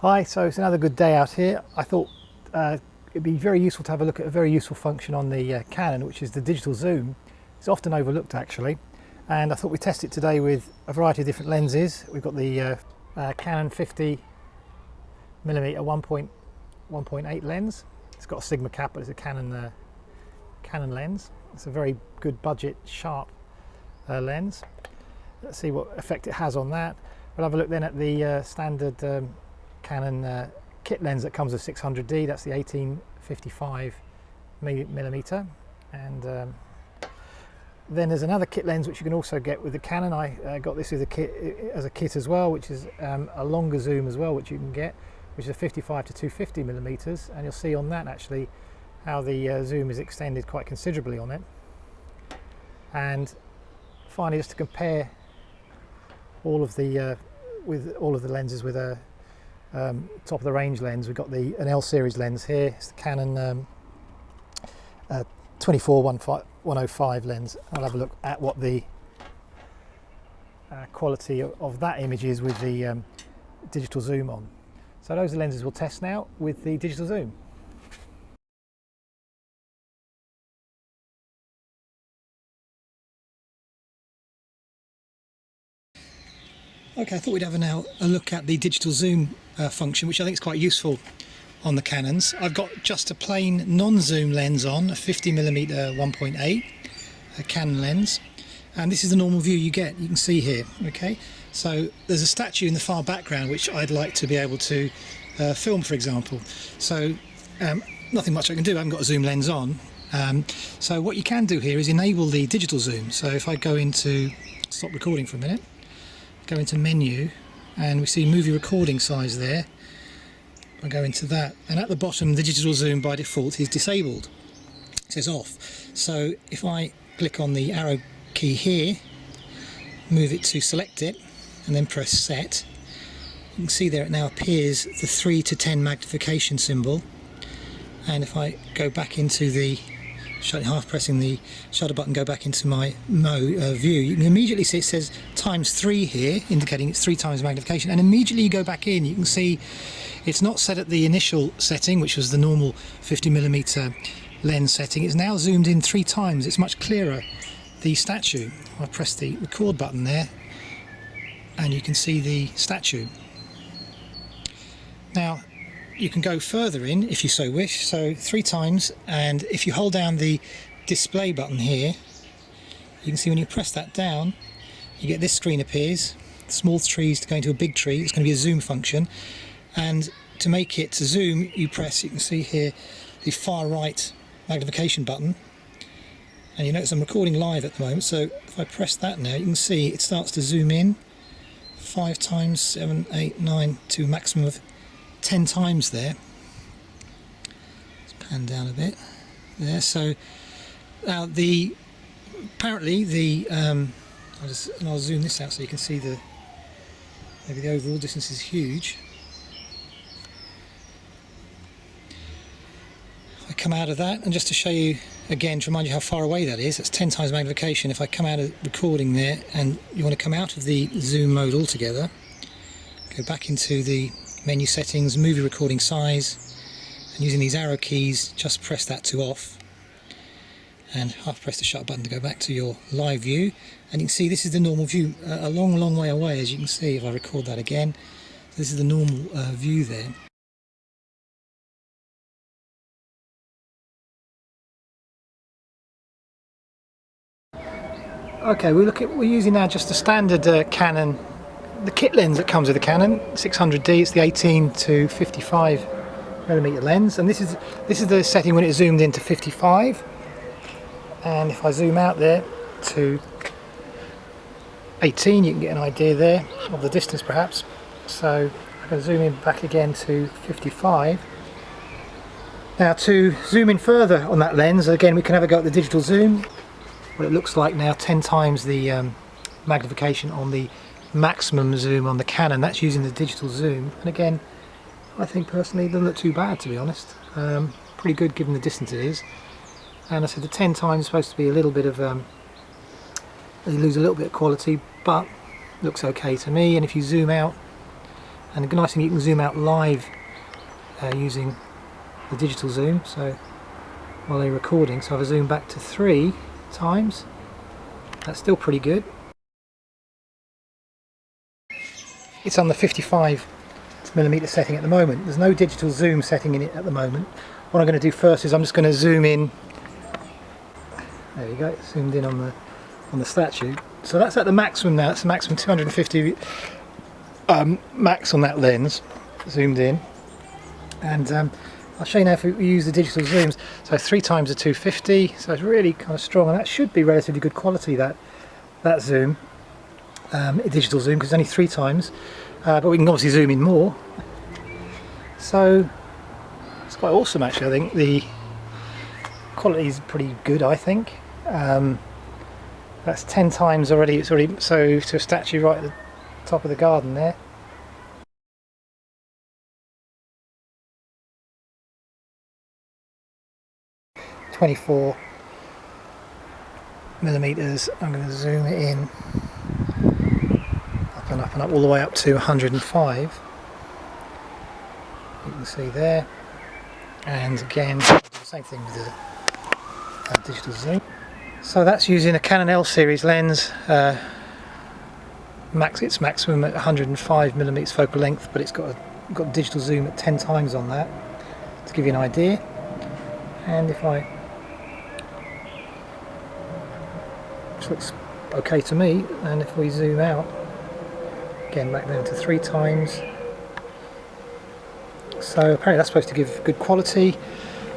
Hi, so it's another good day out here. I thought it'd be very useful to have a look at a very useful function on the Canon, which is the digital zoom. It's often overlooked actually, and I thought we'd test it today with a variety of different lenses. We've got the Canon 50mm 1.8 lens. It's got a Sigma cap, but it's a Canon lens. It's a very good budget, sharp lens. Let's see what effect it has on that. We'll have a look then at the standard Canon kit lens that comes with 600D. That's the 18-55mm, and then there's another kit lens which you can also get with the Canon. I got this with a kit as a kit as well, which is a longer zoom as well, which you can get, which is a 55 to 250mm, and you'll see on that actually how the zoom is extended quite considerably on it. And finally, just to compare all of the lenses with a top of the range lens, we've got an L series lens here. It's the Canon 24-105 lens. I'll have a look at what the quality of that image is with the digital zoom on. So those are the lenses we'll test now with the digital zoom. Okay, I thought we'd have now a look at the digital zoom function, which I think is quite useful on the Canons. I've got just a plain non-zoom lens on, a 50mm 1.8 Canon lens, and this is the normal view you get. You can see here. Okay, so there's a statue in the far background which I'd like to be able to film, for example. So nothing much I can do. I haven't got a zoom lens on. So what you can do here is enable the digital zoom. So if I go into, stop recording for a minute, go into menu, and we see movie recording size there. I go into that, and at the bottom the digital zoom by default is disabled. It says off. So if I click on the arrow key here, move it to select it, and then press set, you can see there it now appears the 3 to 10 magnification symbol. And if I go back into the half pressing the shutter button, go back into my view, you can immediately see it says ×3 here, indicating it's 3 times magnification, and immediately you go back in, you can see it's not set at the initial setting, which was the normal 50mm lens setting. It's now zoomed in 3 times. It's much clearer, the statue. I press the record button there, and you can see the statue. Now you can go further in if you so wish, so 3 times, and if you hold down the display button here, you can see when you press that down, you get this screen appears. Small trees going to a big tree. It's going to be a zoom function, and to make it zoom, you press, you can see here, the far right magnification button, and you notice I'm recording live at the moment, so if I press that now, you can see it starts to zoom in 5 times, 7, 8, 9, to a maximum of 10 times there. Let's pan down a bit there. So now apparently I'll zoom this out so you can see maybe the overall distance is huge. If I come out of that, and just to show you again, to remind you how far away that is, that's 10 times magnification. If I come out of recording there, and you want to come out of the zoom mode altogether, go back into the menu settings, movie recording size, and using these arrow keys, just press that to off, and half press the shutter button to go back to your live view, and you can see this is the normal view, a long way away, as you can see if I record that again. So this is the normal view there. Okay, we're using now just the standard Canon, the kit lens that comes with the Canon 600D. It's the 18-55mm lens, and this is the setting when it's zoomed into 55. And if I zoom out there to 18, you can get an idea there of the distance perhaps. So I'm going to zoom in back again to 55. Now to zoom in further on that lens, again we can have a go at the digital zoom. What it looks like now, 10 times the magnification on the maximum zoom on the Canon. That's using the digital zoom, and again I think personally it doesn't look too bad, to be honest. Pretty good given the distance it is. And I said the 10 times is supposed to be a little bit of you lose a little bit of quality, but looks okay to me. And if you zoom out And the nice thing, you can zoom out live using the digital zoom, so while they're recording. So if I zoom back to 3 times, that's still pretty good. It's on the 55mm setting at the moment. There's no digital zoom setting in it at the moment. What I'm going to do first is I'm just going to zoom in. There you go, zoomed in on the statue. So that's at the maximum now. It's the maximum 250 max on that lens, zoomed in. And I'll show you now if we use the digital zooms. So 3 times the 250, so it's really kind of strong, and that should be relatively good quality, that zoom, digital zoom, because it's only 3 times, but we can obviously zoom in more. So it's quite awesome actually. I think the quality is pretty good, I think. That's 10 times already. It's already so to a statue right at the top of the garden there. .24mm. I'm going to zoom it in up and up and up, all the way up to 105. You can see there. And again, same thing with the digital zoom. So that's using a Canon L series lens. Its maximum at 105mm focal length, but it's got digital zoom at 10 times on that, to give you an idea. And if I, which looks okay to me, and if we zoom out again back down to 3 times, so apparently that's supposed to give good quality.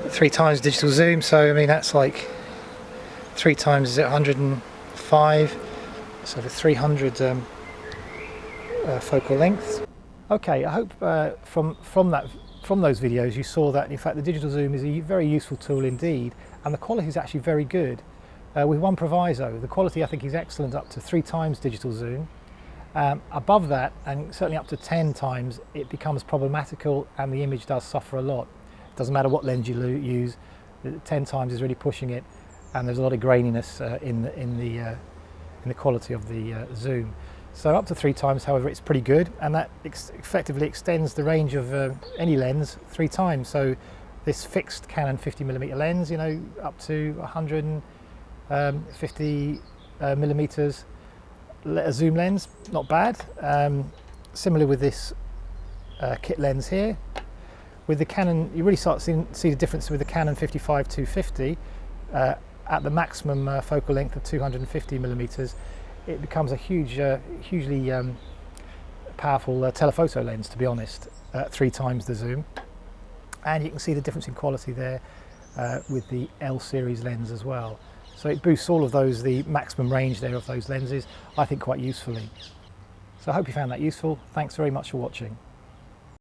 3 times digital zoom, so I mean that's like 3 times is at 105, so the 300 focal length. Okay, I hope from those videos you saw that in fact the digital zoom is a very useful tool indeed, and the quality is actually very good, with one proviso. The quality I think is excellent up to 3 times digital zoom. Above that, and certainly up to 10 times, it becomes problematical and the image does suffer a lot. It doesn't matter what lens you use, 10 times is really pushing it, and there's a lot of graininess in the quality of the zoom. So up to 3 times, however, it's pretty good, and that effectively extends the range of any lens 3 times. So this fixed Canon 50mm lens, you know, up to 150mm zoom lens, not bad. Similar with this kit lens here. With the Canon, you really start to see the difference with the Canon 55-250 at the maximum focal length of 250mm. It becomes a hugely powerful telephoto lens, to be honest, at 3 times the zoom. And you can see the difference in quality there with the L series lens as well. So it boosts all of those, the maximum range there of those lenses, I think quite usefully. So I hope you found that useful. Thanks very much for watching.